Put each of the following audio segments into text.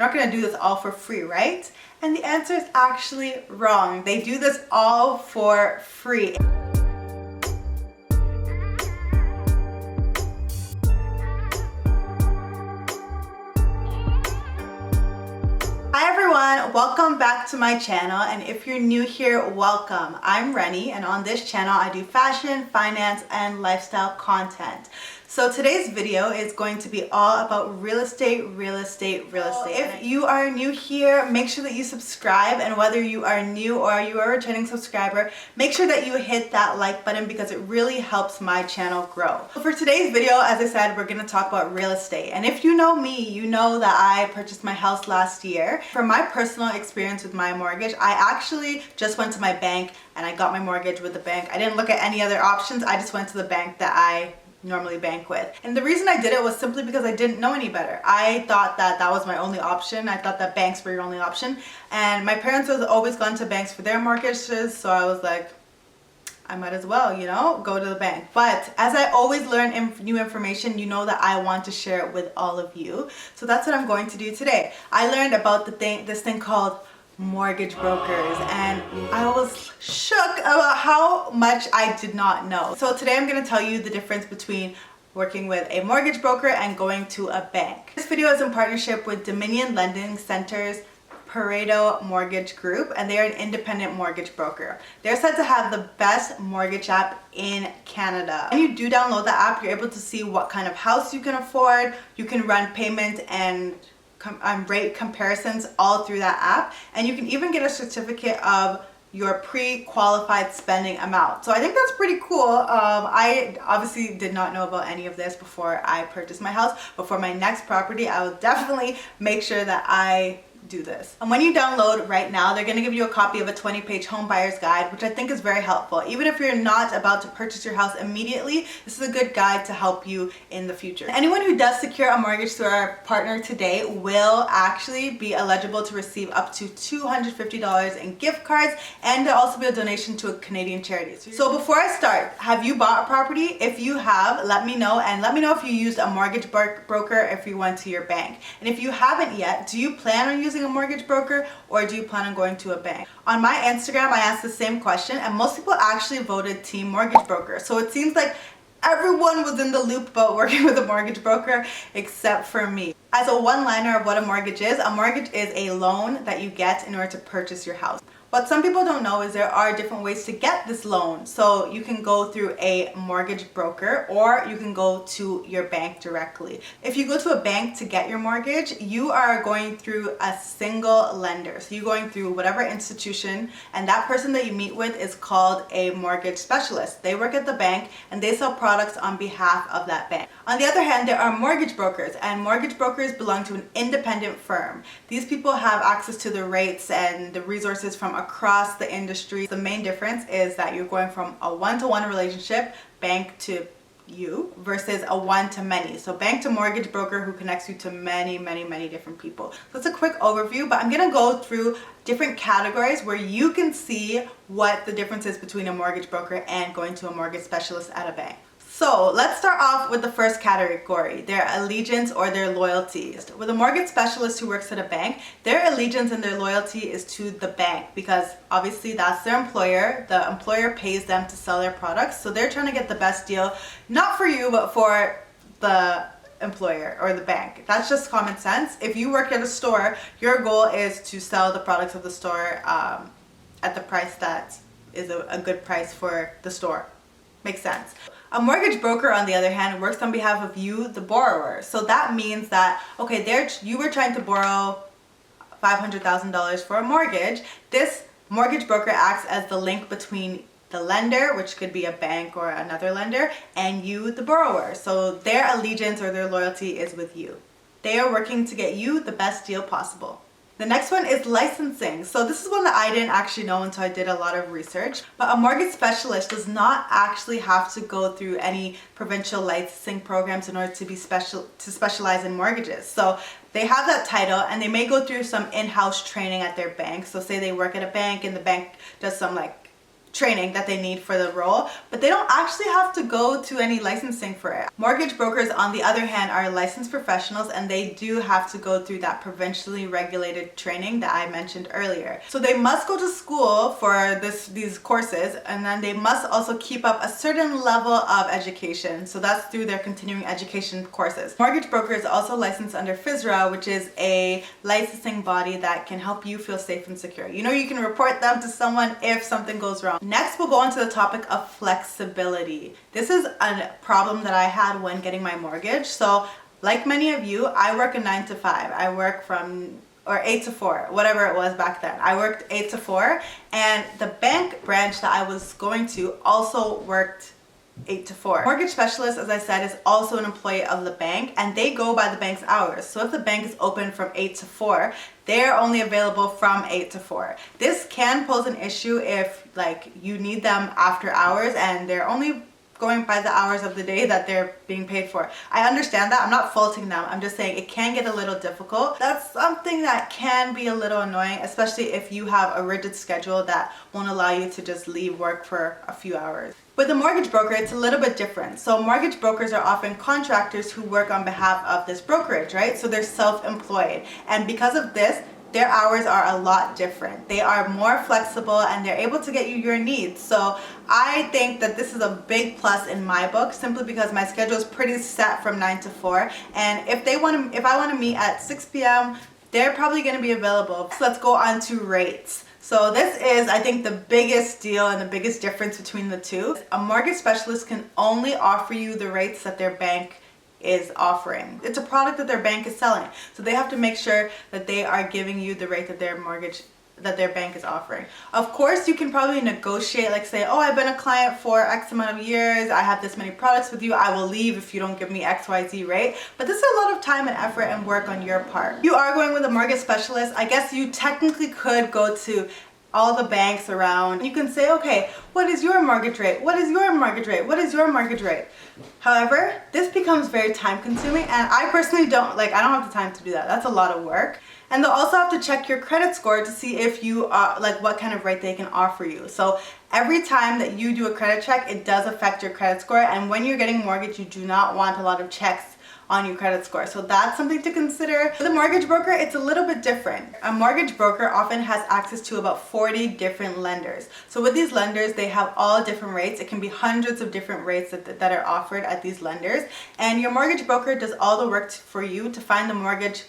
You're not gonna do this all for free, right? And the answer is actually wrong. They do this all for free. Hi everyone, welcome back to my channel, and if you're new here, welcome. I'm Reni, and on this channel I do fashion, finance, and lifestyle content. So today's video is going to be all about real estate. If you are new here, make sure that you subscribe, and whether you are new or you are a returning subscriber, make sure that you hit that like button because it really helps my channel grow. So for today's video, as I said, we're going to talk about real estate. And if you know me, you know that I purchased my house last year. From my personal experience with my mortgage, I actually just went to my bank and I got my mortgage with the bank. I didn't look at any other options. I just went to the bank that I normally bank with. And the reason I did it was simply because I didn't know any better. I thought that that was my only option. I thought that banks were your only option. And my parents have always gone to banks for their mortgages, so I was like, I might as well, you know, go to the bank. But as I always learn new information, you know that I want to share it with all of you. So that's what I'm going to do today. I learned about this thing called mortgage brokers, and I was shook about how much I did not know. So today I'm going to tell you the difference between working with a mortgage broker and going to a bank. This video is in partnership with Dominion Lending Center's Pareto Mortgage Group, and they're an independent mortgage broker. They're said to have the best mortgage app in Canada. When you do download the app, you're able to see what kind of house you can afford. You can run payment and rate comparisons all through that app, and you can even get a certificate of your pre-qualified spending amount. So I think that's pretty cool. I obviously did not know about any of this before I purchased my house, but for my next property I will definitely make sure that I do this. And when you download right now, they're going to give you a copy of a 20-page home buyer's guide, which I think is very helpful. Even if you're not about to purchase your house immediately, this is a good guide to help you in the future. Anyone who does secure a mortgage through our partner today will actually be eligible to receive up to $250 in gift cards, and there'll also be a donation to a Canadian charity. So before I start, have you bought a property? If you have, let me know, and let me know if you used a mortgage broker, if you went to your bank. And if you haven't yet, do you plan on using a mortgage broker, or do you plan on going to a bank? On my Instagram, I asked the same question, and most people actually voted team mortgage broker. So it seems like everyone was in the loop about working with a mortgage broker except for me. As a one-liner of what a mortgage is a loan that you get in order to purchase your house. What some people don't know is there are different ways to get this loan. So you can go through a mortgage broker, or you can go to your bank directly. If you go to a bank to get your mortgage, you are going through a single lender. So you're going through whatever institution, and that person that you meet with is called a mortgage specialist. They work at the bank and they sell products on behalf of that bank. On the other hand, there are mortgage brokers, and mortgage brokers belong to an independent firm. These people have access to the rates and the resources from across the industry. The main difference is that you're going from a one-to-one relationship, bank to you, versus a one-to-many. So bank to mortgage broker, who connects you to many different people. So that's a quick overview, but I'm gonna go through different categories where you can see what the difference is between a mortgage broker and going to a mortgage specialist at a bank. So let's start off with the first category, their allegiance or their loyalties. With a mortgage specialist who works at a bank, their allegiance and their loyalty is to the bank, because obviously that's their employer. The employer pays them to sell their products, so they're trying to get the best deal, not for you, but for the employer or the bank. That's just common sense. If you work at a store, your goal is to sell the products of the store at the price that is a good price for the store. Makes sense. A mortgage broker, on the other hand, works on behalf of you, the borrower. So that means that, okay, you were trying to borrow $500,000 for a mortgage. This mortgage broker acts as the link between the lender, which could be a bank or another lender, and you, the borrower. So their allegiance or their loyalty is with you. They are working to get you the best deal possible. The next one is licensing. So this is one that I didn't actually know until I did a lot of research. But a mortgage specialist does not actually have to go through any provincial licensing programs in order to specialize in mortgages. So they have that title, and they may go through some in-house training at their bank. So say they work at a bank and the bank does some training that they need for the role, but they don't actually have to go to any licensing for it. Mortgage brokers, on the other hand, are licensed professionals, and they do have to go through that provincially regulated training that I mentioned earlier. So they must go to school for these courses, and then they must also keep up a certain level of education. So that's through their continuing education courses. Mortgage broker is also licensed under FSRA, which is a licensing body that can help you feel safe and secure. You know, you can report them to someone if something goes wrong. Next, we'll go on to the topic of flexibility. This is a problem that I had when getting my mortgage. So like many of you, I work a 9 to 5. I work or 8 to 4, whatever it was back then. I worked 8 to 4, and the bank branch that I was going to also worked 8 to 4. Mortgage specialist, as I said, is also an employee of the bank, and they go by the bank's hours. So if the bank is open from 8 to 4, they're only available from 8 to 4. This can pose an issue if like you need them after hours and they're only going by the hours of the day that they're being paid for. I understand that. I'm not faulting them. I'm just saying it can get a little difficult. That's something that can be a little annoying, especially if you have a rigid schedule that won't allow you to just leave work for a few hours. With a mortgage broker, it's a little bit different. So mortgage brokers are often contractors who work on behalf of this brokerage, right? So they're self-employed. And because of this, their hours are a lot different. They are more flexible and they're able to get you your needs. So I think that this is a big plus in my book, simply because my schedule is pretty set from 9 to 4. And if I want to meet at 6 p.m., they're probably going to be available. So let's go on to rates. So this is, I think, the biggest deal and the biggest difference between the two. A mortgage specialist can only offer you the rates that their bank is offering. It's a product that their bank is selling. So they have to make sure that they are giving you the rate that their bank is offering. Of course, you can probably negotiate, like say, oh, I've been a client for X amount of years, I have this many products with you, I will leave if you don't give me XYZ rate. But this is a lot of time and effort and work on your part. If you are going with a mortgage specialist, I guess you technically could go to all the banks around. You can say, okay, what is your mortgage rate? What is your mortgage rate? What is your mortgage rate? However, this becomes very time consuming, and I personally I don't have the time to do that. That's a lot of work. And they'll also have to check your credit score to see if you are what kind of rate they can offer you. So every time that you do a credit check, it does affect your credit score. And when you're getting mortgage, you do not want a lot of checks on your credit score. So that's something to consider. With a mortgage broker, it's a little bit different. A mortgage broker often has access to about 40 different lenders. So with these lenders, they have all different rates. It can be hundreds of different rates that are offered at these lenders. And your mortgage broker does all the work for you to find the mortgage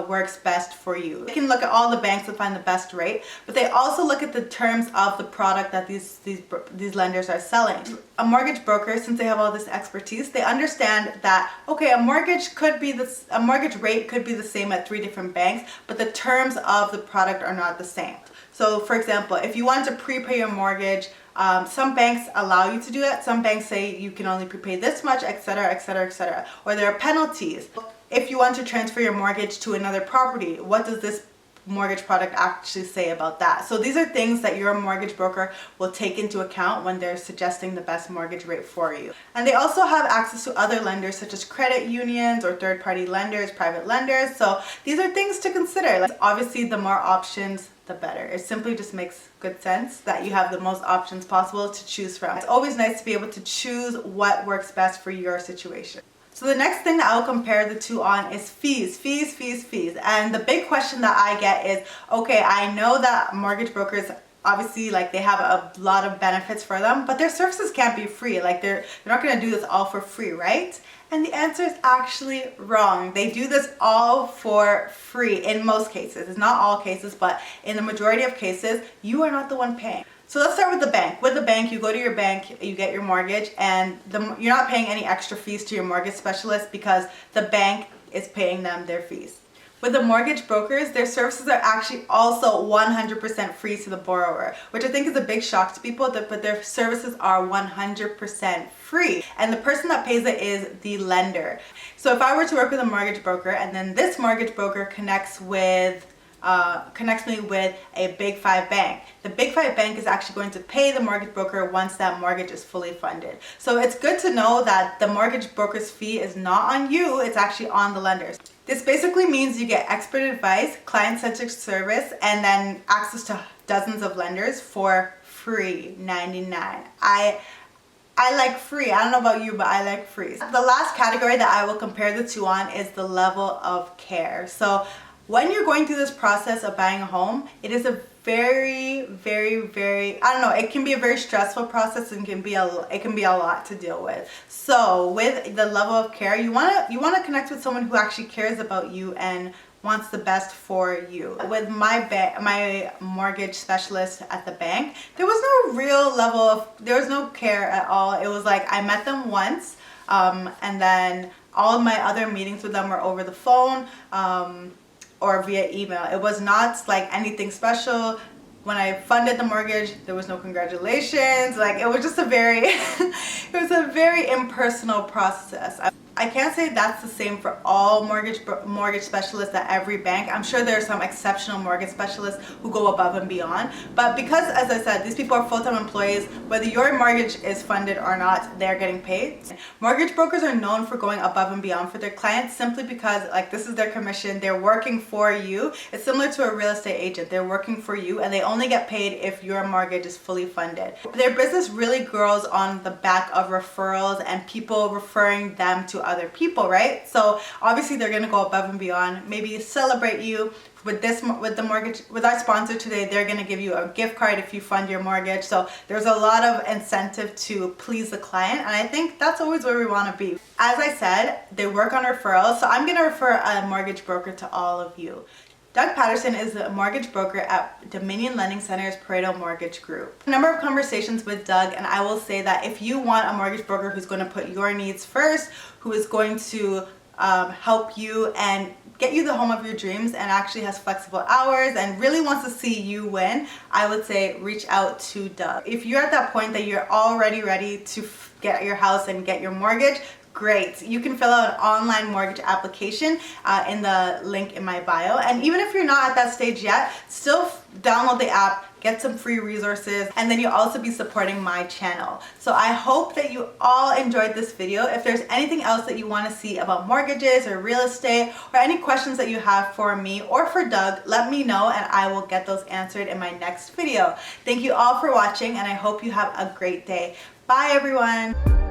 works best for you. They can look at all the banks to find the best rate, but they also look at the terms of the product that these lenders are selling. A mortgage broker, since they have all this expertise, they understand that okay, a mortgage rate could be the same at 3 different banks, but the terms of the product are not the same. So for example, if you want to prepay your mortgage, some banks allow you to do that. Some banks say you can only prepay this much, etc., etc., etc. Or there are penalties. If you want to transfer your mortgage to another property, what does this mortgage product actually say about that? So these are things that your mortgage broker will take into account when they're suggesting the best mortgage rate for you. And they also have access to other lenders such as credit unions or third-party lenders, private lenders. So these are things to consider. Like, obviously, the more options, the better. It simply just makes good sense that you have the most options possible to choose from. It's always nice to be able to choose what works best for your situation. So the next thing that I'll compare the two on is fees. And the big question that I get is, okay, I know that mortgage brokers obviously they have a lot of benefits for them, but their services can't be free. Like they're not going to do this all for free, right? And the answer is actually wrong. They do this all for free in most cases. It's not all cases, but in the majority of cases, you are not the one paying. So let's start with the bank. With the bank, you go to your bank, you get your mortgage, and you're not paying any extra fees to your mortgage specialist because the bank is paying them their fees. With the mortgage brokers, their services are actually also 100% free to the borrower, which I think is a big shock to people, but their services are 100% free. And the person that pays it is the lender. So if I were to work with a mortgage broker and then this mortgage broker connects me with a Big 5 bank. The Big 5 bank is actually going to pay the mortgage broker once that mortgage is fully funded. So it's good to know that the mortgage broker's fee is not on you, it's actually on the lenders. This basically means you get expert advice, client-centric service, and then access to dozens of lenders for free. free 99. I like free. I don't know about you, but I like free. The last category that I will compare the two on is the level of care. So when you're going through this process of buying a home, it is a very, I don't know, it can be a very stressful process and it can be a lot to deal with. So with the level of care, you wanna connect with someone who actually cares about you and wants the best for you. With my mortgage specialist at the bank, there was no care at all. It was like I met them once, and then all of my other meetings with them were over the phone or via email. It was not like anything special. When I funded the mortgage, there was no congratulations. Like, it was just it was a very impersonal process. I can't say that's the same for all mortgage specialists at every bank. I'm sure there are some exceptional mortgage specialists who go above and beyond. But because, as I said, these people are full-time employees, whether your mortgage is funded or not, they're getting paid. Mortgage brokers are known for going above and beyond for their clients simply because, like, this is their commission. They're working for you. It's similar to a real estate agent. They're working for you, and they only get paid if your mortgage is fully funded. Their business really grows on the back of referrals and people referring them to other people, right? So obviously they're going to go above and beyond, maybe celebrate you with our sponsor today. They're going to give you a gift card if you fund your mortgage. So there's a lot of incentive to please the client, and I think that's always where we want to be. As I said, they work on referrals, so I'm going to refer a mortgage broker to all of you. Doug Patterson is a mortgage broker at Dominion Lending Center's Pareto Mortgage Group. A number of conversations with Doug, and I will say that if you want a mortgage broker who's going to put your needs first, who is going to help you and get you the home of your dreams and actually has flexible hours and really wants to see you win, I would say reach out to Doug. If you're at that point that you're already ready to get your house and get your mortgage, great. You can fill out an online mortgage application in the link in my bio. And even if you're not at that stage yet, still download the app, get some free resources, and then you'll also be supporting my channel. So I hope that you all enjoyed this video. If there's anything else that you want to see about mortgages or real estate, or any questions that you have for me or for Doug, let me know and I will get those answered in my next video. Thank you all for watching, and I hope you have a great day. Bye everyone.